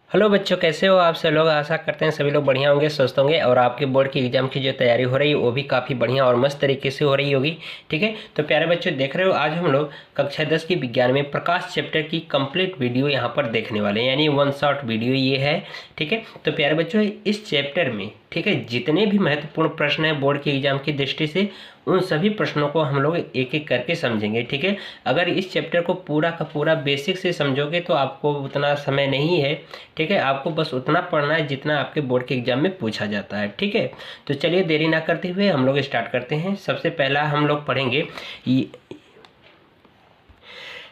Hello बच्चों, कैसे हो आप सब लोग। आशा करते हैं सभी लोग बढ़िया होंगे, स्वस्थ होंगे और आपके बोर्ड की एग्जाम की जो तैयारी हो रही है वो भी काफ़ी बढ़िया और मस्त तरीके से हो रही होगी। ठीक है, तो प्यारे बच्चों देख रहे हो, आज हम लोग कक्षा 10 की विज्ञान में प्रकाश चैप्टर की कंप्लीट वीडियो यहाँ पर देखने वाले हैं, यानी वन शॉट वीडियो ये है। ठीक है, तो प्यारे बच्चों इस चैप्टर में ठीक है जितने भी महत्वपूर्ण प्रश्न हैं बोर्ड के एग्जाम की दृष्टि से, उन सभी प्रश्नों को हम लोग एक एक करके समझेंगे। ठीक है, अगर इस चैप्टर को पूरा का पूरा बेसिक से समझोगे तो आपको उतना समय नहीं है। ठीक है, आपको बस उतना पढ़ना है जितना आपके बोर्ड के एग्जाम में पूछा जाता है। ठीक है, तो चलिए देरी ना करते हुए हम लोग स्टार्ट करते हैं। सबसे पहला हम लोग पढ़ेंगे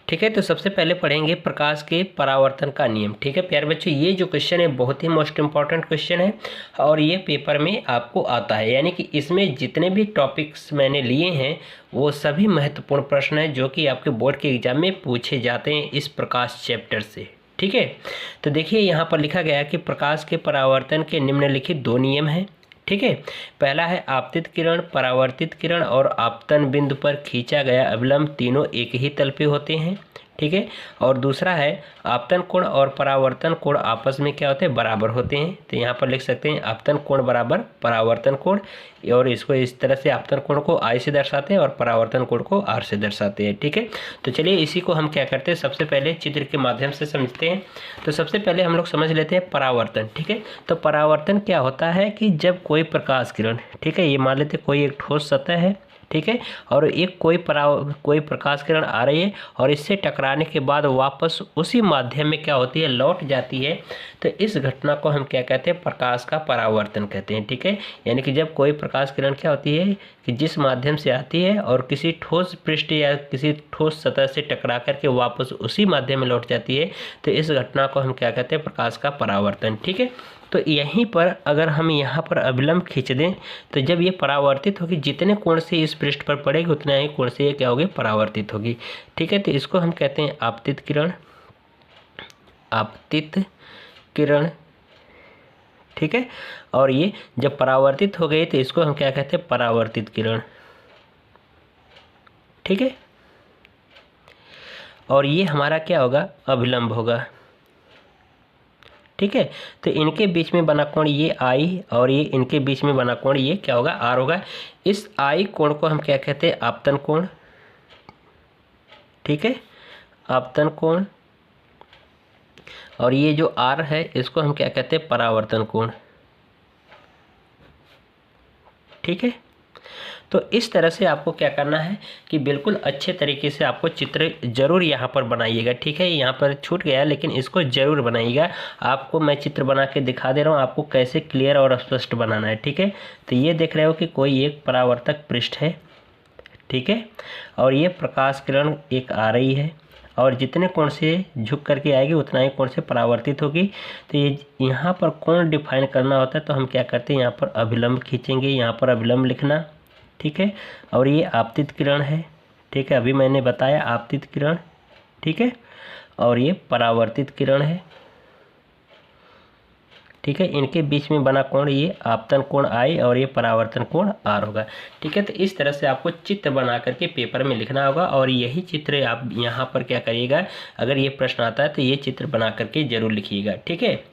ठीक है, तो सबसे पहले पढ़ेंगे प्रकाश के परावर्तन का नियम। ठीक है प्यारे बच्चों, ये जो क्वेश्चन है बहुत ही मोस्ट इंपॉर्टेंट क्वेश्चन है और ये पेपर में आपको आता है, यानी कि इसमें जितने भी टॉपिक्स मैंने लिए हैं वो सभी महत्वपूर्ण प्रश्न हैं जो कि आपके बोर्ड के एग्जाम में पूछे जाते हैं इस प्रकाश चैप्टर से। ठीक है, तो देखिए यहाँ पर लिखा गया है कि प्रकाश के परावर्तन के निम्नलिखित दो नियम हैं। ठीक है, पहला है आपतित किरण, परावर्तित किरण और आपतन बिंदु पर खींचा गया अभिलंब तीनों एक ही तल पे होते हैं। ठीक है, और दूसरा है आपतन कोण और परावर्तन कोण आपस में क्या होते हैं, बराबर होते हैं। तो यहाँ पर लिख सकते हैं आपतन कोण बराबर परावर्तन कोण, और इसको इस तरह से आपतन कोण को I से दर्शाते हैं और परावर्तन कोण को R से दर्शाते हैं। ठीक है, तो चलिए इसी को हम क्या करते हैं, सबसे पहले चित्र के माध्यम से समझते हैं। तो सबसे पहले हम लोग समझ लेते हैं परावर्तन। ठीक है, तो परावर्तन क्या होता है कि जब कोई प्रकाश किरण, ठीक है, ये मान लेते कोई एक ठोस सतह है, ठीक है, और एक कोई प्रकाश किरण आ रही है और इससे टकराने के बाद वापस उसी माध्यम में क्या होती है, लौट जाती है। तो इस घटना को हम क्या कहते हैं, प्रकाश का परावर्तन कहते हैं। ठीक है, यानी कि जब कोई प्रकाश किरण क्या होती है कि जिस माध्यम से आती है और किसी ठोस पृष्ठ या किसी ठोस सतह से टकरा करके वापस उसी माध्यम में लौट जाती है, तो इस घटना को हम क्या कहते हैं, प्रकाश का परावर्तन। ठीक है, तो यहीं पर अगर हम यहाँ पर अभिलंब खींच दें तो जब ये परावर्तित होगी, जितने कोण से इस पृष्ठ पर पड़ेगी उतना ही कोण से ये क्या होगी, परावर्तित होगी। ठीक है, तो इसको हम कहते हैं आपतित किरण, आपतित किरण। ठीक है, और ये जब परावर्तित हो गई तो इसको हम क्या कहते हैं, परावर्तित किरण। ठीक है, और ये हमारा क्या होगा, अभिलंब होगा। ठीक है, तो इनके बीच में बना कोण ये I और ये इनके बीच में बना कोण ये क्या होगा, R होगा। इस I कोण को हम क्या कहते हैं, आपतन कोण। ठीक है, आपतन कोण, और ये जो R है इसको हम क्या कहते हैं, परावर्तन कोण। ठीक है, तो इस तरह से आपको क्या करना है कि बिल्कुल अच्छे तरीके से आपको चित्र जरूर यहाँ पर बनाइएगा। ठीक है, यहाँ पर छूट गया लेकिन इसको जरूर बनाइएगा। आपको मैं चित्र बना के दिखा दे रहा हूँ आपको कैसे क्लियर और स्पष्ट बनाना है। ठीक है, तो ये देख रहे हो कि कोई एक परावर्तक पृष्ठ है। ठीक है, और ये प्रकाश किरण एक आ रही है और जितने कोण से झुक करके आएगी उतना ही कोण से परावर्तित होगी। तो ये यहाँ पर कोण डिफाइन करना होता है तो हम क्या करते हैं, यहाँ पर अभिलंब खींचेंगे, यहाँ पर अभिलंब लिखना। ठीक है, और ये आपतित किरण है। ठीक है, अभी मैंने बताया आपतित किरण। ठीक है, और ये परावर्तित किरण है। ठीक है, इनके बीच में बना कोण ये आपतन कोण I और ये परावर्तन कोण R होगा। ठीक है, तो इस तरह से आपको चित्र बना करके पेपर में लिखना होगा और यही चित्र आप यहाँ पर क्या करिएगा, अगर ये प्रश्न आता है तो ये चित्र बना करके जरूर लिखिएगा। ठीक है,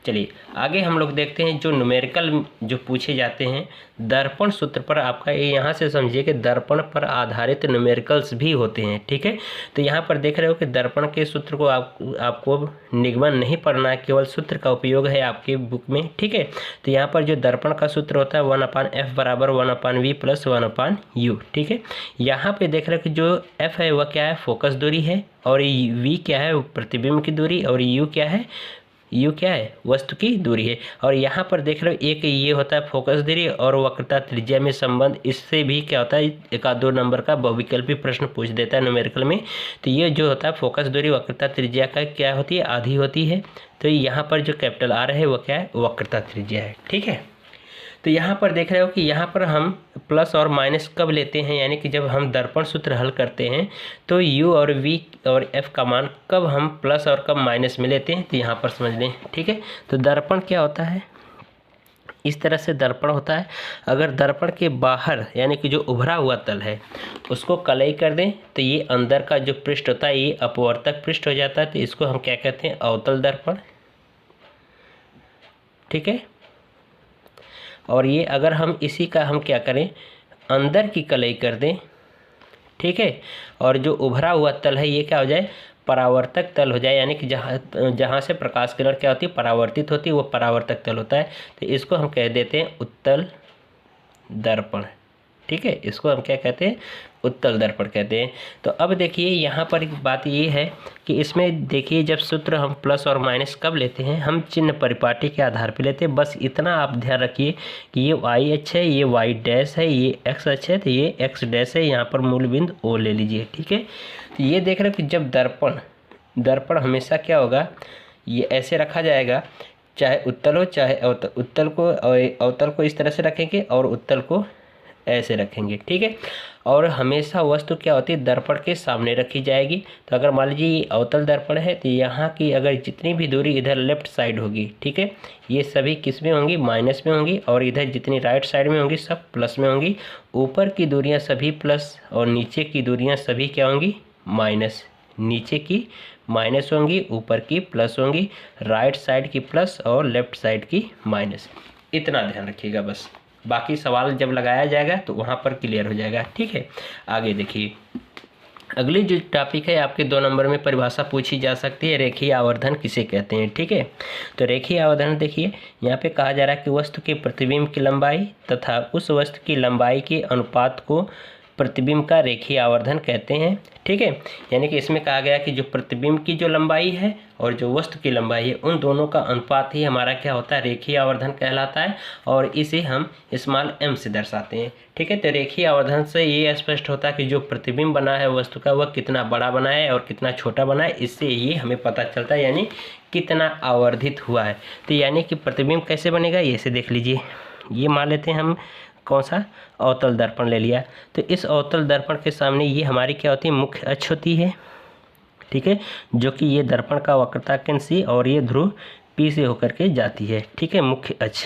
चलिए आगे हम लोग देखते हैं जो न्यूमेरिकल जो पूछे जाते हैं दर्पण सूत्र पर। आपका ये यहाँ से समझिए कि दर्पण पर आधारित न्यूमेरिकल्स भी होते हैं। ठीक है, तो यहाँ पर देख रहे हो कि दर्पण के सूत्र को आपको निगमन नहीं पढ़ना है, केवल सूत्र का उपयोग है आपके बुक में। ठीक है, तो यहाँ पर जो दर्पण का सूत्र होता है 1/f बराबर 1/v प्लस 1/u। ठीक है, यहाँ पे देख रहे हो कि जो f है वह क्या है, फोकस दूरी है, और v क्या है, प्रतिबिंब की दूरी, और u क्या है, यू क्या है, वस्तु की दूरी है। और यहाँ पर देख रहे हो एक ये होता है फोकस दूरी और वक्रता त्रिज्या में संबंध। इससे भी क्या होता है, एक आध दो नंबर का बहुविकल्पी प्रश्न पूछ देता है न्यूमेरिकल में। तो ये जो होता है फोकस दूरी वक्रता त्रिज्या का क्या होती है, आधी होती है। तो यहाँ पर जो कैपिटल R है वो क्या है, वक्रता त्रिज्या है। ठीक है, तो यहाँ पर देख रहे हो कि यहाँ पर हम प्लस और माइनस कब लेते हैं, यानी कि जब हम दर्पण सूत्र हल करते हैं तो u और v और f का मान कब हम प्लस और कब माइनस में लेते हैं, तो यहाँ पर समझ लें। ठीक है, तो दर्पण क्या होता है, इस तरह से दर्पण होता है। अगर दर्पण के बाहर यानी कि जो उभरा हुआ तल है उसको कलई कर दें तो ये अंदर का जो पृष्ठ होता है ये अपवर्तक पृष्ठ हो जाता है। तो इसको हम क्या कहते हैं, अवतल दर्पण। ठीक है। और ये अगर हम इसी का हम क्या करें, अंदर की कलई कर दें, ठीक है, और जो उभरा हुआ तल है ये क्या हो जाए, परावर्तक तल हो जाए, यानी कि जहाँ से प्रकाश किरण क्या होती है, परावर्तित होती है, वो परावर्तक तल होता है। तो इसको हम कह देते हैं उत्तल दर्पण, ठीक है, इसको हम क्या कहते हैं, उत्तल दर्पण कहते हैं। तो अब देखिए यहाँ पर एक बात ये है कि इसमें देखिए जब सूत्र हम प्लस और माइनस कब लेते हैं, हम चिन्ह परिपाटी के आधार पर लेते हैं। बस इतना आप ध्यान रखिए कि ये वाई अक्ष है, ये वाई डैश है, ये एक्स अक्ष है, तो ये एक्स डैश है, यहाँ पर मूल बिंदु ओ ले लीजिए, ठीक है। तो ये देख रहे हो कि जब दर्पण हमेशा क्या होगा, ये ऐसे रखा जाएगा, चाहे उत्तल हो चाहे अवतल, अवतल को इस तरह से रखेंगे और उत्तल को ऐसे रखेंगे, ठीक है। और हमेशा वस्तु क्या होती है, दर्पण के सामने रखी जाएगी। तो अगर मान लीजिए ये अवतल दर्पण है तो यहाँ की अगर जितनी भी दूरी इधर लेफ्ट साइड होगी, ठीक है, ये सभी किस में होंगी, माइनस में होंगी, और इधर जितनी राइट साइड में होंगी सब प्लस में होंगी। ऊपर की दूरियाँ सभी प्लस और नीचे की दूरियाँ सभी क्या होंगी, माइनस। नीचे की माइनस होंगी, ऊपर की प्लस होंगी, राइट साइड की प्लस और लेफ्ट साइड की माइनस। इतना ध्यान रखिएगा बस, बाकी सवाल जब लगाया जाएगा तो वहाँ पर क्लियर हो जाएगा, ठीक है। आगे देखिए, अगली जो टॉपिक है आपके 2 नंबर में परिभाषा पूछी जा सकती है, रेखीय आवर्धन किसे कहते हैं, ठीक है। तो रेखीय आवर्धन देखिए यहाँ पे कहा जा रहा है कि वस्तु के प्रतिबिंब की लंबाई तथा उस वस्तु की लंबाई के अनुपात को प्रतिबिंब का रेखीय आवर्धन कहते हैं, ठीक है। यानी कि इसमें कहा गया कि जो प्रतिबिंब की जो लंबाई है और जो वस्तु की लंबाई है, उन दोनों का अनुपात ही हमारा क्या होता है, रेखीय आवर्धन कहलाता है। और इसे हम स्मॉल m से दर्शाते हैं, ठीक है। तो रेखीय आवर्धन से ये स्पष्ट होता है कि जो प्रतिबिंब बना है वस्तु का, वह कितना बड़ा बना है और कितना छोटा बना है, इससे ये हमें पता चलता है, यानी कितना आवर्धित हुआ है। तो यानी कि प्रतिबिंब कैसे बनेगा, ये से देख लीजिए। ये मान लेते हैं हम कौन सा, अवतल दर्पण ले लिया। तो इस अवतल दर्पण के सामने ये हमारी क्या होती है, मुख्य अक्ष होती है, ठीक है, जो कि ये दर्पण का वक्रता केंद्र C और ये ध्रुव P से होकर के जाती है, ठीक है, मुख्य अक्ष,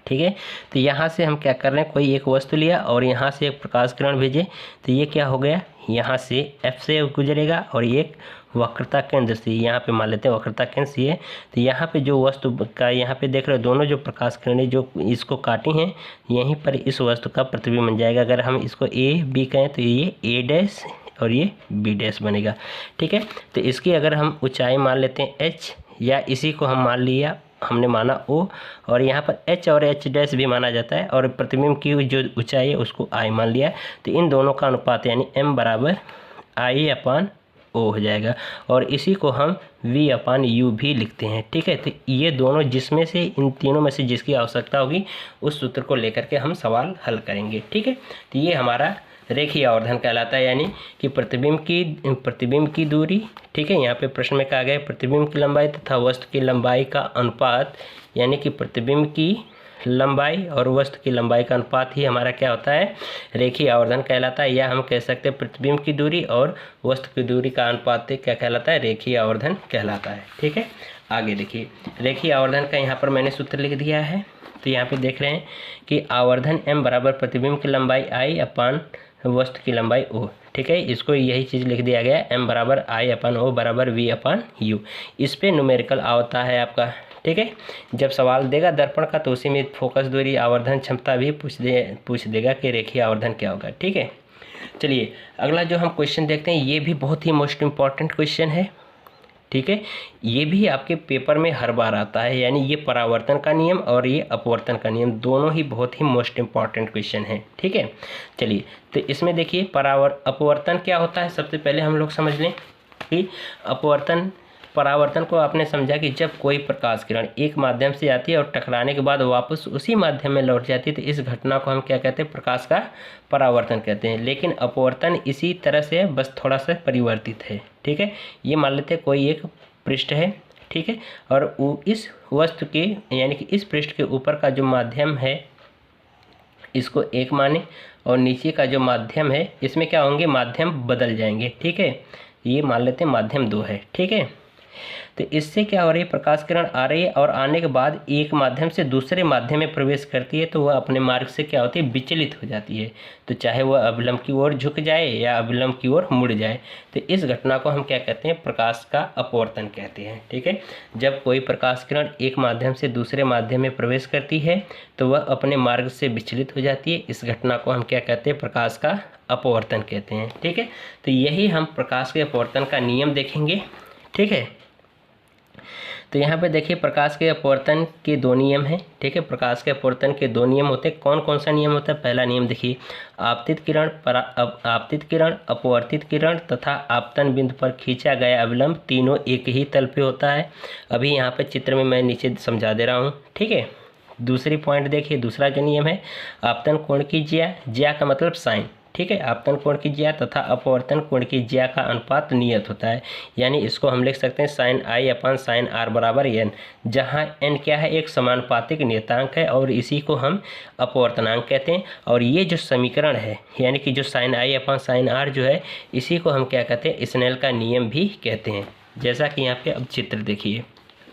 ठीक है। तो यहाँ से हम क्या कर रहे हैं, कोई एक वस्तु लिया और यहाँ से एक प्रकाश किरण भेजे, तो ये क्या हो गया, यहाँ से F से गुजरेगा और एक वक्रता केंद्र से, यहाँ पे मान लेते हैं वक्रता केंद्र से। तो यहाँ पे जो वस्तु का, यहाँ पे देख रहे हो दोनों जो प्रकाश किरणें जो इसको काटी हैं, यहीं पर इस वस्तु का प्रतिबिंब बन जाएगा। अगर हम इसको A B कहें तो ये A डैश और ये B डैश बनेगा, ठीक है। तो इसकी अगर हम ऊंचाई मान लेते हैं H, या इसी को हम मान लिया, हमने माना O, और यहाँ पर H और H डैश भी माना जाता है, और प्रतिबिंब की जो ऊंचाई है उसको I मान लिया। तो इन दोनों का अनुपात यानी M बराबर I/O हो जाएगा, और इसी को हम V/U भी लिखते हैं, ठीक है। तो ये दोनों जिसमें से, इन तीनों में से जिसकी आवश्यकता होगी उस सूत्र को लेकर के हम सवाल हल करेंगे, ठीक है। तो ये हमारा रेखीय आवर्धन कहलाता है, यानी कि प्रतिबिंब की दूरी, ठीक है। यहाँ पे प्रश्न में कहा गया प्रतिबिंब की लंबाई तथा वस्तु की लंबाई का अनुपात, यानी कि प्रतिबिंब की लंबाई और वस्तु की लंबाई का अनुपात ही हमारा क्या होता है, रेखीय आवर्धन कहलाता है। या हम कह सकते हैं प्रतिबिंब की दूरी और वस्तु की दूरी का अनुपात क्या कहलाता है, रेखीय आवर्धन कहलाता है, ठीक है। आगे देखिए, रेखीय आवर्धन का यहाँ पर मैंने सूत्र लिख दिया है। तो यहाँ पे देख रहे हैं कि आवर्धन M बराबर प्रतिबिंब की लंबाई I/, वस्तु की लंबाई O, ठीक है। इसको यही चीज़ लिख दिया गया, M बराबर I/O बराबर V/U। इस पे न्यूमेरिकल आता है आपका, ठीक है। जब सवाल देगा दर्पण का तो उसी में फोकस दूरी, आवर्धन क्षमता भी पूछ देगा कि रेखीय आवर्धन क्या होगा, ठीक है। चलिए अगला जो हम क्वेश्चन देखते हैं, ये भी बहुत ही मोस्ट इम्पॉर्टेंट क्वेश्चन है, ठीक है। ये भी आपके पेपर में हर बार आता है, यानी ये परावर्तन का नियम और ये अपवर्तन का नियम दोनों ही बहुत ही मोस्ट इम्पॉर्टेंट क्वेश्चन है, ठीक है। चलिए तो इसमें देखिए अपवर्तन क्या होता है, सबसे पहले हम लोग समझ लें कि परावर्तन को आपने समझा कि जब कोई प्रकाश किरण एक माध्यम से आती है और टकराने के बाद वापस उसी माध्यम में लौट जाती है, तो इस घटना को हम क्या कहते हैं, प्रकाश का परावर्तन कहते हैं। लेकिन अपवर्तन इसी तरह से बस थोड़ा सा परिवर्तित है, ठीक है। ये मान लेते हैं कोई एक पृष्ठ है, ठीक है, और इस वस्तु के यानी कि इस पृष्ठ के ऊपर का जो माध्यम है इसको 1 माने, और नीचे का जो माध्यम है इसमें क्या होंगे, माध्यम बदल जाएंगे, ठीक है। ये मान लेते हैं माध्यम 2 है, ठीक है। तो इससे क्या हो रही है, प्रकाश किरण आ रही है और आने के बाद एक माध्यम से दूसरे माध्यम में प्रवेश करती है तो वह अपने मार्ग से क्या होती है, विचलित हो जाती है। तो चाहे वह अभिलंब की ओर झुक जाए या अभिलंब की ओर मुड़ जाए, तो इस घटना को हम क्या कहते हैं, प्रकाश का अपवर्तन कहते हैं। ठीक है, जब कोई प्रकाश किरण एक माध्यम से दूसरे माध्यम में प्रवेश करती है तो वह अपने मार्ग से विचलित हो जाती है। इस घटना को हम क्या कहते हैं, प्रकाश का अपवर्तन कहते हैं। ठीक है, तो यही हम प्रकाश के अपवर्तन का नियम देखेंगे। ठीक है, तो यहाँ पे देखिए प्रकाश के अपवर्तन के दो नियम हैं। ठीक है, प्रकाश के अपवर्तन के दो नियम होते हैं। कौन कौन सा नियम होता है? पहला नियम देखिए, आपतित किरण, अपवर्तित किरण तथा आपतन बिंदु पर खींचा गया अविलंब तीनों एक ही तल पे होता है। अभी यहाँ पे चित्र में मैं नीचे समझा दे रहा हूँ। ठीक है, दूसरी पॉइंट देखिए, दूसरा जो नियम है, आपतन कोण की ज्या का मतलब साइन। ठीक है, आपतन कोण की ज्या तथा अपवर्तन कोण की ज्या का अनुपात नियत होता है। यानी इसको हम लिख सकते हैं sine i upon sine r बराबर एन, जहाँ एन क्या है, एक समानुपातिक नियतांक है और इसी को हम अपवर्तनांक कहते हैं। और ये जो समीकरण है, यानी कि जो sine i upon sine r जो है, इसी को हम क्या कहते हैं, स्नेल का नियम भी कहते हैं। जैसा कि यहाँ पे अब चित्र देखिए,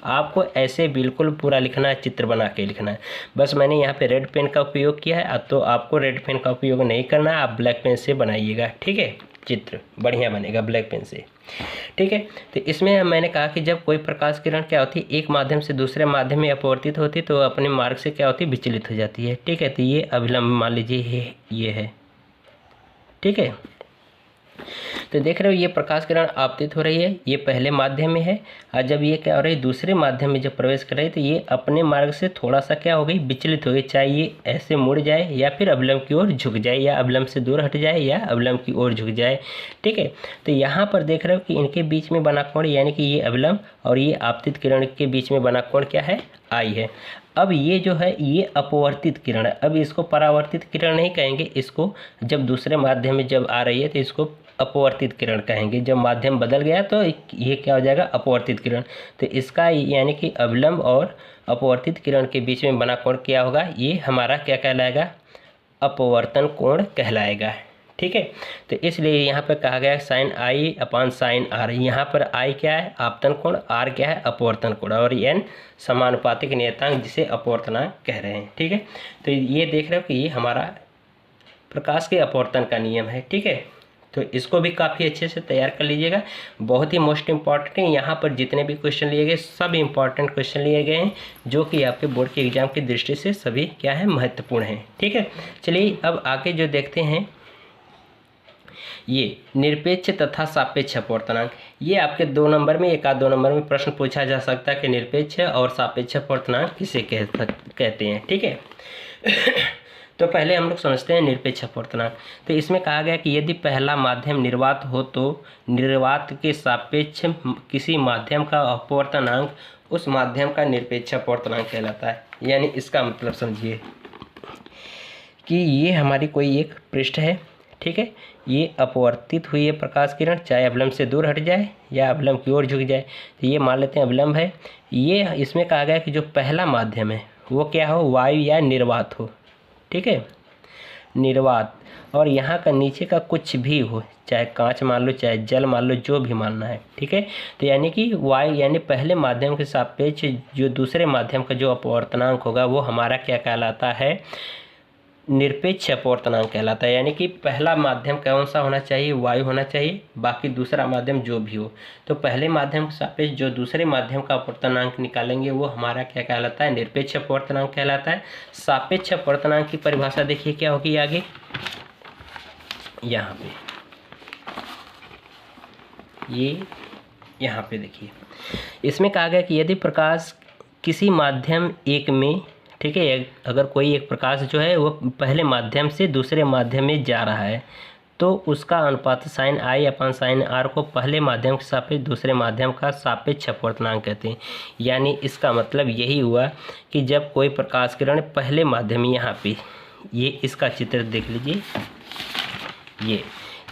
आपको ऐसे बिल्कुल पूरा लिखना है, चित्र बना के लिखना है। बस मैंने यहाँ पे रेड पेन का उपयोग किया है, तो आपको रेड पेन का उपयोग नहीं करना है, आप ब्लैक पेन से बनाइएगा। ठीक है, चित्र बढ़िया बनेगा ब्लैक पेन से। ठीक है, तो इसमें मैंने कहा कि जब कोई प्रकाश किरण क्या होती है, एक माध्यम से दूसरे माध्यम में अपवर्तित होती है तो अपने मार्ग से क्या होती है, विचलित हो जाती है। ठीक है, तो ये अभिलंब मान लीजिए ये है। ठीक है, तो देख रहे हो ये प्रकाश किरण आपतित हो रही है, ये पहले माध्यम में है, और जब ये क्या हो रही है, दूसरे माध्यम में जब प्रवेश कर रही है तो ये अपने मार्ग से थोड़ा सा क्या हो गई, विचलित हो गई। चाहे ये ऐसे मुड़ जाए या फिर अभिलंब की ओर झुक जाए, या अभिलंब से दूर हट जाए या अभिलंब की ओर झुक जाए। ठीक है, तो यहाँ पर देख रहे हो कि इनके बीच में बना कोण, यानी कि ये अभिलंब और ये आपतित किरण के बीच में बना कोण क्या है, आई है। अब ये जो है ये अपवर्तित किरण है। अब इसको परावर्तित किरण नहीं कहेंगे, इसको जब दूसरे माध्यम में जब आ रही है तो इसको अपवर्तित किरण कहेंगे। जब माध्यम बदल गया तो ये क्या हो जाएगा, अपवर्तित किरण। तो इसका यानी कि अविलंब और अपवर्तित किरण के बीच में बना कोण क्या होगा, ये हमारा क्या कहलाएगा, अपवर्तन कोण कहलाएगा। ठीक है, तो इसलिए यहाँ पर कहा गया sine i upon sine r. यहाँ पर आई क्या है, आपतन कोण, आर क्या है, अपवर्तन कोण, और एन समानुपातिक नियतांक जिसे अपवर्तनांक कह रहे हैं। ठीक है, तो ये देख रहे हो कि ये हमारा प्रकाश के अपवर्तन का नियम है। ठीक है, तो इसको भी काफ़ी अच्छे से तैयार कर लीजिएगा, बहुत ही मोस्ट इम्पॉर्टेंट है। यहाँ पर जितने भी क्वेश्चन लिए गए सब इम्पॉर्टेंट क्वेश्चन लिए गए हैं, जो कि आपके बोर्ड के एग्जाम की दृष्टि से सभी क्या है, महत्वपूर्ण हैं। ठीक है, चलिए अब आगे जो देखते हैं, ये निरपेक्ष तथा सापेक्ष अपवर्तनांक। ये आपके 2 नंबर में, 1-2 नंबर में प्रश्न पूछा जा सकता है कि निरपेक्ष और सापेक्ष अपवर्तनांक किसे कहते हैं। ठीक है, तो पहले हम लोग समझते हैं निरपेक्ष अपवर्तनांक। तो इसमें कहा गया कि यदि पहला माध्यम निर्वात हो तो निर्वात के सापेक्ष किसी माध्यम का अपवर्तनांक उस माध्यम का निरपेक्ष अपवर्तनांक कहलाता है। यानी इसका मतलब समझिए कि ये हमारी कोई एक पृष्ठ है। ठीक है, ये अपवर्तित हुई है प्रकाश किरण, चाहे अवलंब से दूर हट जाए या अवलंब की ओर झुक जाए। तो ये मान लेते हैं अवलंब है। ये इसमें कहा गया कि जो पहला माध्यम है वो क्या हो, वायु या निर्वात हो। ठीक है, निर्वात, और यहाँ का नीचे का कुछ भी हो, चाहे कांच मान लो, चाहे जल मान लो, जो भी मानना है। ठीक है, तो यानी कि वायु यानी पहले माध्यम के सापेक्ष जो दूसरे माध्यम का जो अपवर्तनांक होगा वो हमारा क्या कहलाता है, निरपेक्ष अपवर्तनांक कहलाता है। यानी कि पहला माध्यम कौन सा होना चाहिए, वायु होना चाहिए, बाकी दूसरा माध्यम जो भी हो। तो पहले माध्यम के सापेक्ष जो दूसरे माध्यम का अपवर्तनांक निकालेंगे वो हमारा क्या कहलाता है, निरपेक्ष अपवर्तनांक कहलाता है। सापेक्ष अपवर्तनांक की परिभाषा देखिए क्या होगी आगे, यहाँ पे ये यहाँ पे देखिए, इसमें कहा गया कि यदि प्रकाश किसी माध्यम एक में, ठीक है, अगर कोई एक प्रकाश जो है वो पहले माध्यम से दूसरे माध्यम में जा रहा है तो उसका अनुपात sine i upon sine r को पहले माध्यम के सापेक्ष दूसरे माध्यम का सापेक्ष अपवर्तनांक कहते हैं। यानी इसका मतलब यही हुआ कि जब कोई प्रकाश किरण पहले माध्यम, यहाँ पे ये इसका चित्र देख लीजिए,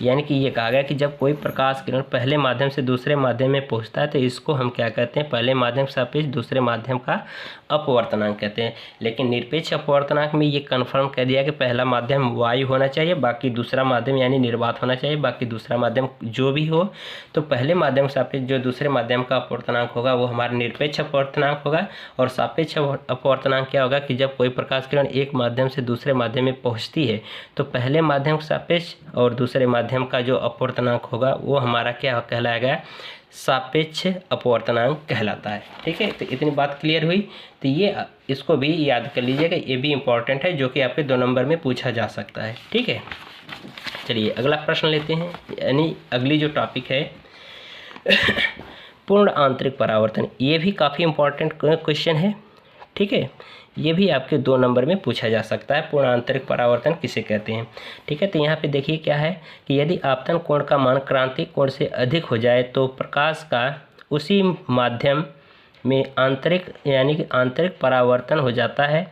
यानी कि ये कहा गया कि जब कोई प्रकाश किरण पहले माध्यम से दूसरे माध्यम में पहुंचता है तो इसको हम क्या कहते हैं, पहले माध्यम के सापेक्ष दूसरे माध्यम का अपवर्तनांक कहते हैं। लेकिन निरपेक्ष अपवर्तनांक में ये कन्फर्म कर दिया कि पहला माध्यम वायु होना चाहिए, बाकी दूसरा माध्यम यानी निर्वात होना चाहिए, बाकी दूसरा माध्यम जो भी हो। तो पहले माध्यम के सापेक्ष जो दूसरे माध्यम का अपवर्तनांक होगा वो हमारा निरपेक्ष अपवर्तनांक होगा। और सापेक्ष अपवर्तनांक क्या होगा कि जब कोई प्रकाश किरण एक माध्यम से दूसरे माध्यम में पहुंचती है तो पहले माध्यम के सापेक्ष और दूसरे माध्यम का जो अपवर्तनांक होगा वो हमारा क्या कहलाएगा, सापेक्ष अपवर्तनांक कहलाता है। ठीक है, तो इतनी बात क्लियर हुई। तो ये इसको भी याद कर लीजिएगा, ये भी इम्पॉर्टेंट है जो कि आपके 2 नंबर में पूछा जा सकता है। ठीक है, चलिए अगला प्रश्न लेते हैं, यानी अगली जो टॉपिक है पूर्ण आंतरिक परावर्तन। ये भी काफ़ी इम्पॉर्टेंट क्वेश्चन है। ठीक है, ये भी आपके 2 नंबर में पूछा जा सकता है, पूर्ण आंतरिक परावर्तन किसे कहते हैं। ठीक है, तो यहाँ पे देखिए क्या है कि यदि आपतन कोण का मान क्रांतिक कोण से अधिक हो जाए तो प्रकाश का उसी माध्यम में आंतरिक यानी कि आंतरिक परावर्तन हो जाता है,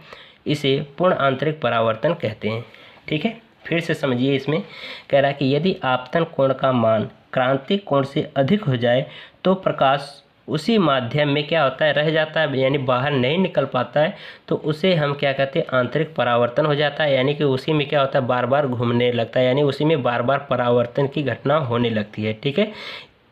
इसे पूर्ण आंतरिक परावर्तन कहते हैं। ठीक है, फिर से समझिए, इसमें कह रहा है कि यदि आपतन कोण का मान क्रांतिक कोण से अधिक हो जाए तो प्रकाश उसी माध्यम में क्या होता है, रह जाता है, यानी बाहर नहीं निकल पाता है, तो उसे हम क्या कहते हैं, आंतरिक परावर्तन हो जाता है। यानी कि उसी में क्या होता है, बार बार घूमने लगता है, यानी उसी में बार बार परावर्तन की घटना होने लगती है। ठीक है,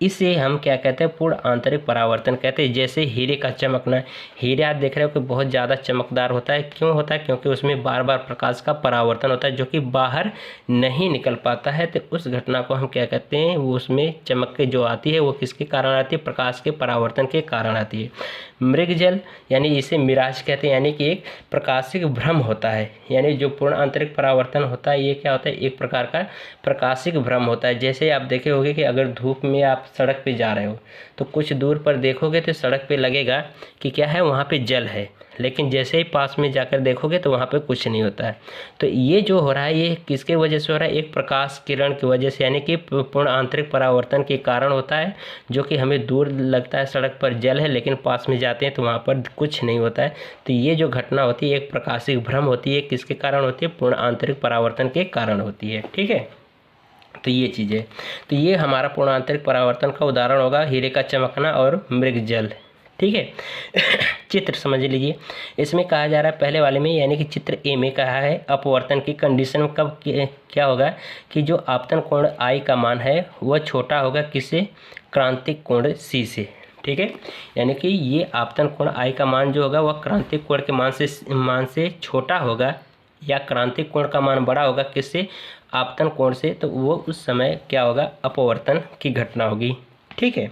इसे हम क्या कहते हैं, पूर्ण आंतरिक परावर्तन कहते हैं। जैसे हीरे का चमकना, हीरे आप देख रहे हो कि बहुत ज़्यादा चमकदार होता है, क्यों होता है, क्योंकि उसमें बार बार प्रकाश का परावर्तन होता है जो कि बाहर नहीं निकल पाता है। तो उस घटना को हम क्या कहते हैं, वो उसमें चमक के जो आती है वो किसके कारण आती है, प्रकाश के परावर्तन के कारण आती है। मृगजल यानी इसे मिराज कहते हैं, यानी कि एक प्रकाशिक भ्रम होता है। यानी जो पूर्ण आंतरिक परावर्तन होता है ये क्या होता है, एक प्रकार का प्रकाशिक भ्रम होता है। जैसे आप देखे होंगे कि अगर धूप में आप सड़क पे जा रहे हो तो कुछ दूर पर देखोगे तो सड़क पे लगेगा कि क्या है, वहाँ पे जल है, लेकिन जैसे ही पास में जाकर देखोगे तो वहाँ पे कुछ नहीं होता है। तो ये जो हो रहा है ये किसके वजह से हो रहा है, एक प्रकाश किरण की वजह से, यानी कि पूर्ण आंतरिक परावर्तन के कारण होता है, जो कि हमें दूर लगता है सड़क पर जल है लेकिन पास में जाते हैं तो वहाँ पर कुछ नहीं होता है। तो ये जो घटना होती है एक प्रकाशिक भ्रम होती है, किसके कारण होती है, पूर्ण आंतरिक परावर्तन के कारण होती है। ठीक है, तो ये चीज़ें, तो ये हमारा पूर्ण आंतरिक परावर्तन का उदाहरण होगा हीरे का चमकना और मृगजल। ठीक है, चित्र समझ लीजिए, इसमें कहा जा रहा है पहले वाले में, यानी कि चित्र ए में कहा है अपवर्तन की कंडीशन में कब क्या होगा कि जो आपतन कोण आई का मान है वह छोटा होगा किससे, क्रांतिक कोण सी से। ठीक है, यानी कि ये आपतन कोण आई का मान जो होगा वह क्रांतिक कोण के मान से छोटा होगा, या क्रांतिक कोण का मान बड़ा होगा किससे, आपतन कोण से। तो वो उस समय क्या होगा, अपवर्तन की घटना होगी। ठीक है,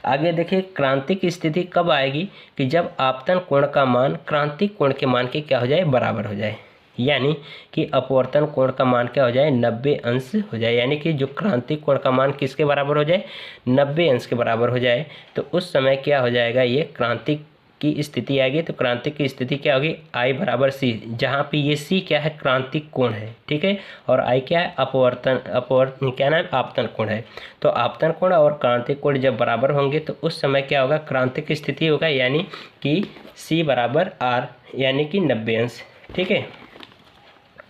आगे देखिए क्रांतिक स्थिति कब आएगी कि जब आपतन कोण का मान क्रांतिक कोण के मान के क्या हो जाए, बराबर हो जाए, यानी कि अपवर्तन कोण का मान क्या हो जाए, 90 अंश हो जाए। यानी कि जो क्रांतिक कोण का मान किसके बराबर हो जाए, 90 अंश के बराबर हो जाए। तो उस समय क्या हो जाएगा, ये क्रांतिक की स्थिति आएगी। तो क्रांतिक की स्थिति क्या होगी, आई बराबर सी, जहाँ पे ये सी क्या है, क्रांतिक कोण है। ठीक है, और आई क्या है, अपवर्तन क्या नाम, आपतन कोण है। तो आपतन कोण और क्रांतिक कोण जब बराबर होंगे तो उस समय क्या होगा, क्रांतिक स्थिति होगा, यानी कि सी बराबर आर, यानी कि 90 अंश। ठीक है,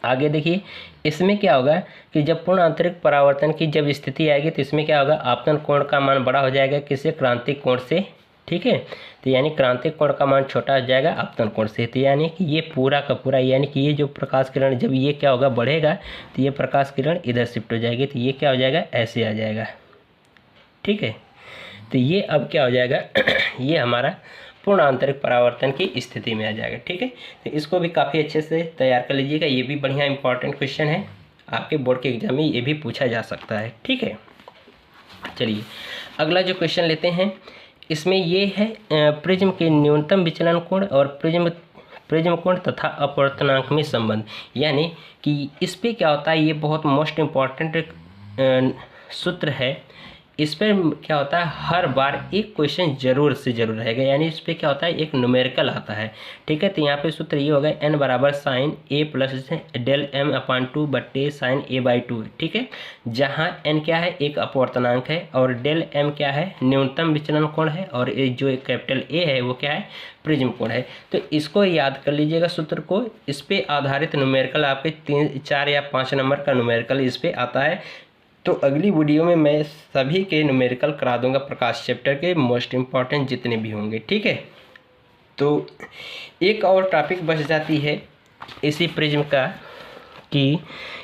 आगे देखिए इसमें क्या होगा कि जब पूर्ण आंतरिक परावर्तन की जब स्थिति आएगी तो इसमें क्या होगा, आपतन कोण का मान बड़ा हो जाएगा किससे, क्रांतिक कोण से। ठीक है, तो यानी क्रांतिक कोण का मान छोटा हो जाएगा आपतन कोण से। तो यानी कि ये पूरा का पूरा, यानी कि ये जो प्रकाश किरण जब ये क्या होगा, बढ़ेगा, तो ये प्रकाश किरण इधर शिफ्ट हो जाएगी, तो ये क्या हो जाएगा, ऐसे आ जाएगा। ठीक है, तो ये अब क्या हो जाएगा ये हमारा पूर्ण आंतरिक परावर्तन की स्थिति में आ जाएगा। ठीक है, तो इसको भी काफ़ी अच्छे से तैयार कर लीजिएगा, ये भी बढ़िया इंपॉर्टेंट क्वेश्चन है, आपके बोर्ड के एग्जाम में ये भी पूछा जा सकता है। ठीक है, चलिए अगला जो क्वेश्चन लेते हैं, इसमें ये है प्रिज्म के न्यूनतम विचलन कोण और प्रिज्म कोण तथा अपवर्तनांक में संबंध। यानी कि इस पे क्या होता है, ये बहुत मोस्ट इम्पॉर्टेंट सूत्र है। इस पर क्या होता है, हर बार एक क्वेश्चन जरूर से जरूर रहेगा, यानी इस पर क्या होता है, एक न्यूमेरिकल आता है। ठीक है, तो यहाँ पे सूत्र ये होगा n बराबर sine a plus del m upon 2 बट्टे साइन a बाई 2। ठीक है, जहाँ n क्या है, एक अपवर्तनांक है, और डेल m क्या है, न्यूनतम विचलन कोण है, और ये जो कैपिटल A है वो क्या है, प्रिज्म कोण है। तो इसको याद कर लीजिएगा सूत्र को, इस पर आधारित न्यूमेरिकल आपके 3, 4 या 5 नंबर का न्यूमेरिकल इस पर आता है। तो अगली वीडियो में मैं सभी के न्यूमेरिकल करा दूंगा, प्रकाश चैप्टर के मोस्ट इम्पॉर्टेंट जितने भी होंगे, ठीक है। तो एक और टॉपिक बच जाती है इसी प्रिज्म का कि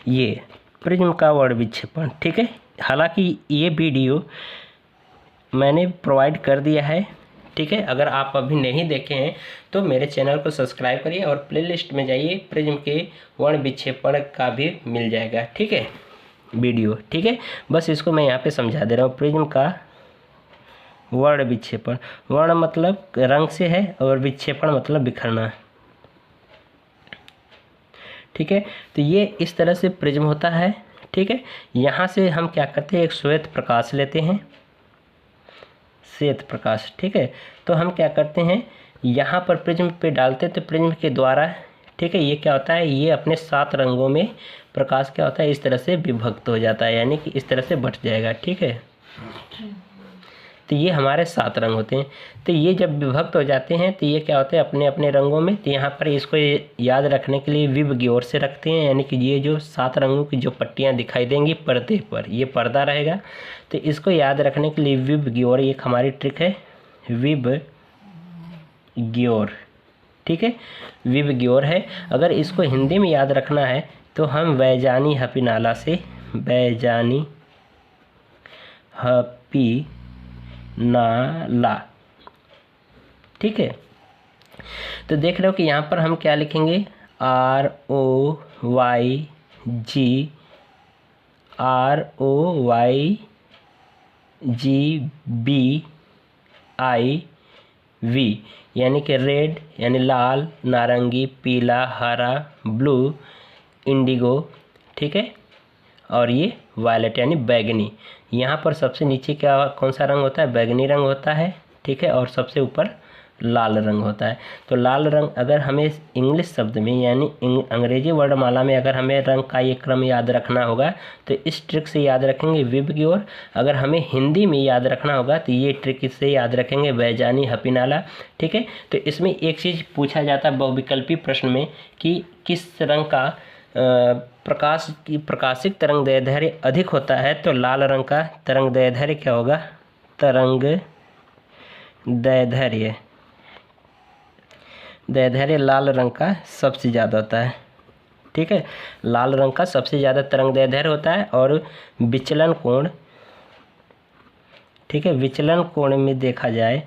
ये प्रिज्म का वर्ड विक्षेपण, ठीक है। हालांकि ये वीडियो मैंने प्रोवाइड कर दिया है, ठीक है। अगर आप अभी नहीं देखे हैं तो मेरे चैनल को सब्सक्राइब करिए और प्लेलिस्ट में जाइए, प्रिज्म के वर्ण विक्षेपण का भी मिल जाएगा, ठीक है, वीडियो, ठीक है। बस इसको मैं यहाँ पे समझा दे रहा हूँ। प्रिज्म का वर्ण विक्षेपण, वर्ण मतलब रंग से है और विक्षेपण मतलब बिखरना, ठीक है। तो ये इस तरह से प्रिज्म होता है, ठीक है। यहाँ से हम क्या करते हैं, एक श्वेत प्रकाश लेते हैं, श्वेत प्रकाश, ठीक है। तो हम क्या करते हैं, यहाँ पर प्रिज्म पे डालते हैं, तो प्रिज्म के द्वारा, ठीक है, ये क्या होता है, ये अपने 7 रंगों में प्रकाश क्या होता है, इस तरह से विभक्त हो जाता है, यानी कि इस तरह से बट जाएगा, ठीक है। तो ये हमारे 7 रंग होते हैं। तो ये जब विभक्त हो जाते हैं तो ये क्या होते हैं, अपने अपने रंगों में। तो यहाँ पर इसको याद रखने के लिए विभ की ओर से रखते हैं, यानी कि ये जो 7 रंगों की जो पट्टियाँ दिखाई देंगी पर्दे पर, ये पर्दा रहेगा। तो इसको याद रखने के लिए विभ की ओर एक हमारी ट्रिक है, विभ की ओर, ठीक है, विभ की ओर है। अगर इसको हिंदी में याद रखना है तो हम वैजानी हपी नाला से, वैजानी हपी नाला, ठीक है। तो देख रहे हो कि यहाँ पर हम क्या लिखेंगे, ROYG, यानी कि रेड यानी लाल, नारंगी, पीला, हरा, ब्लू, इंडिगो, ठीक है, और ये वायलेट यानी बैगनी। यहाँ पर सबसे नीचे क्या कौन सा रंग होता है, बैगनी रंग होता है, ठीक है, और सबसे ऊपर लाल रंग होता है। तो लाल रंग अगर हमें इंग्लिश शब्द में यानी अंग्रेजी वर्णमाला में अगर हमें रंग का ये क्रम याद रखना होगा तो इस ट्रिक से याद रखेंगे विभ की ओर। अगर हमें हिंदी में याद रखना होगा तो ये ट्रिक से याद रखेंगे वैजानी हपी नाला, ठीक है। तो इसमें एक चीज़ पूछा जाता है बहुविकल्पी प्रश्न में कि किस रंग का प्रकाश की प्रकाशिक तरंग दैर्ध्य अधिक होता है, तो लाल रंग का तरंग दैर्ध्य क्या होगा, तरंग दैर्ध्य लाल रंग का सबसे ज़्यादा होता है, ठीक है। लाल रंग का सबसे ज़्यादा तरंग दैर्ध्य होता है। और विचलन कोण, ठीक है, विचलन कोण में देखा जाए,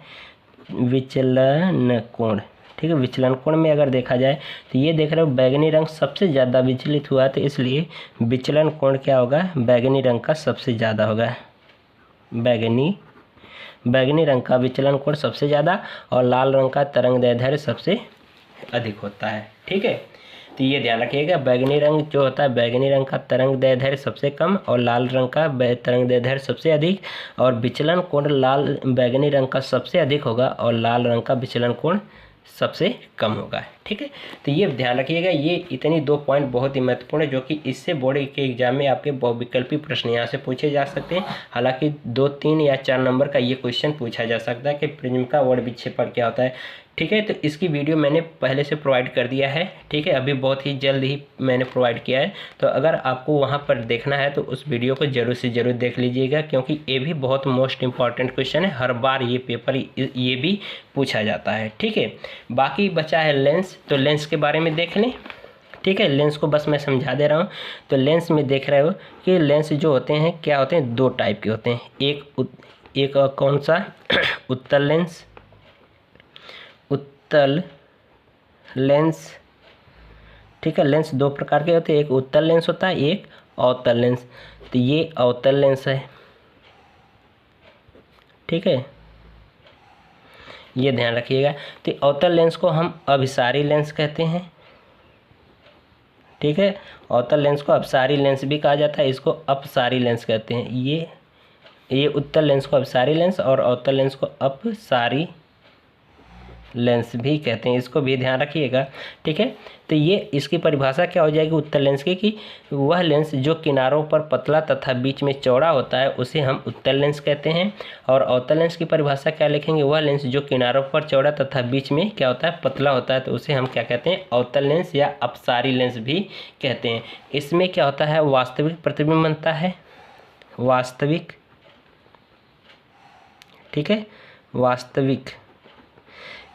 विचलन कोण, ठीक है, विचलन कोण में अगर देखा जाए तो ये देख रहे हो बैगनी रंग सबसे ज़्यादा विचलित हुआ, तो इसलिए विचलन कोण क्या होगा, बैगनी रंग का सबसे ज़्यादा होगा, बैगनी रंग का विचलन कोण सबसे ज़्यादा और लाल रंग का तरंग दैर्ध्य सबसे अधिक होता है, ठीक है। तो ये ध्यान रखिएगा, बैगनी रंग जो होता है, बैगनी रंग का तरंग दैर्ध्य सबसे कम और लाल रंग का तरंग दैर्ध्य सबसे अधिक, और विचलन कोण बैगनी रंग का सबसे अधिक होगा और लाल रंग का विचलन कोण सबसे कम होगा, ठीक है। तो ये ध्यान रखिएगा, ये इतनी 2 पॉइंट बहुत ही महत्वपूर्ण है जो कि इससे बोर्ड के एग्जाम में आपके बहुविकल्पी प्रश्न यहाँ से पूछे जा सकते हैं। हालांकि 2, 3 या 4 नंबर का ये क्वेश्चन पूछा जा सकता है कि प्रिज्म का वर्ण विक्षेपण क्या होता है, ठीक है। तो इसकी वीडियो मैंने पहले से प्रोवाइड कर दिया है, ठीक है, अभी बहुत ही जल्द ही मैंने प्रोवाइड किया है। तो अगर आपको वहाँ पर देखना है तो उस वीडियो को ज़रूर से ज़रूर देख लीजिएगा, क्योंकि ये भी बहुत मोस्ट इम्पॉर्टेंट क्वेश्चन है, हर बार ये पेपर ये भी पूछा जाता है, ठीक है। बाकी बचा है लेंस, तो लेंस के बारे में देख लें, ठीक है। लेंस को बस मैं समझा दे रहा हूँ। तो लेंस में देख रहे हो कि लेंस जो होते हैं क्या होते हैं, 2 टाइप के होते हैं। एक कौन सा, उत्तल लेंस, उत्तल लेंस, ठीक है। लेंस 2 प्रकार के होते हैं, एक उत्तल लेंस होता है, एक अवतल लेंस। तो ये अवतल लेंस है, ठीक है, ये ध्यान रखिएगा। तो अवतल लेंस को हम अभिसारी लेंस कहते हैं, ठीक है। अवतल लेंस को अपसारी लेंस भी कहा जाता है, इसको अपसारी लेंस कहते हैं। ये उत्तल लेंस को अपसारी लेंस और अवतल लेंस को अपसारी लेंस भी कहते हैं, इसको भी ध्यान रखिएगा, ठीक है। तो ये इसकी परिभाषा क्या हो जाएगी उत्तल लेंस की, कि वह लेंस जो किनारों पर पतला तथा बीच में चौड़ा होता है उसे हम उत्तल लेंस कहते हैं। और अवतल लेंस की परिभाषा क्या लिखेंगे, वह लेंस जो किनारों पर चौड़ा तथा बीच में क्या होता है, पतला होता है, तो उसे हम क्या कहते हैं, अवतल लेंस या अपसारी लेंस भी कहते हैं। इसमें क्या होता है, वास्तविक प्रतिबिंब बनता है, वास्तविक, ठीक है, वास्तविक।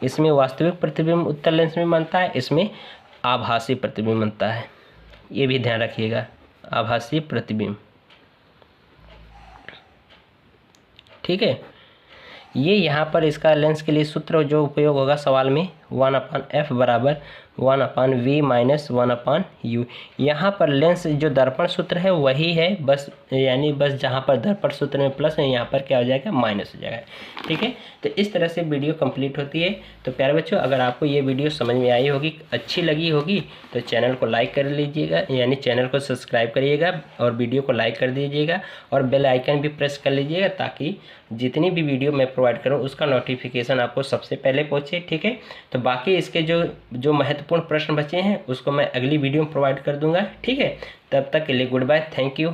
इसमें वास्तविक प्रतिबिंब उत्तल लेंस में बनता है, इसमें आभासी प्रतिबिंब बनता है, ये भी ध्यान रखिएगा, आभासी प्रतिबिंब, ठीक है। ये यहाँ पर इसका लेंस के लिए सूत्र जो उपयोग होगा सवाल में 1/f बराबर 1/v माइनस 1/u। यहाँ पर लेंस जो दर्पण सूत्र है वही है, बस यानी बस जहाँ पर दर्पण सूत्र में प्लस है यहाँ पर क्या हो जाएगा, माइनस हो जाएगा, ठीक है। तो इस तरह से वीडियो कंप्लीट होती है। तो प्यारे बच्चों, अगर आपको ये वीडियो समझ में आई होगी, अच्छी लगी होगी, तो चैनल को लाइक कर लीजिएगा, यानी चैनल को सब्सक्राइब करिएगा और वीडियो को लाइक कर दीजिएगा और बेल आइकन भी प्रेस कर लीजिएगा, ताकि जितनी भी वीडियो मैं प्रोवाइड करूँ उसका नोटिफिकेशन आपको सबसे पहले पहुँचे, ठीक है। तो बाकी इसके जो महत्वपूर्ण प्रश्न बचे हैं उसको मैं अगली वीडियो में प्रोवाइड कर दूंगा, ठीक है। तब तक के लिए गुड बाय, थैंक यू।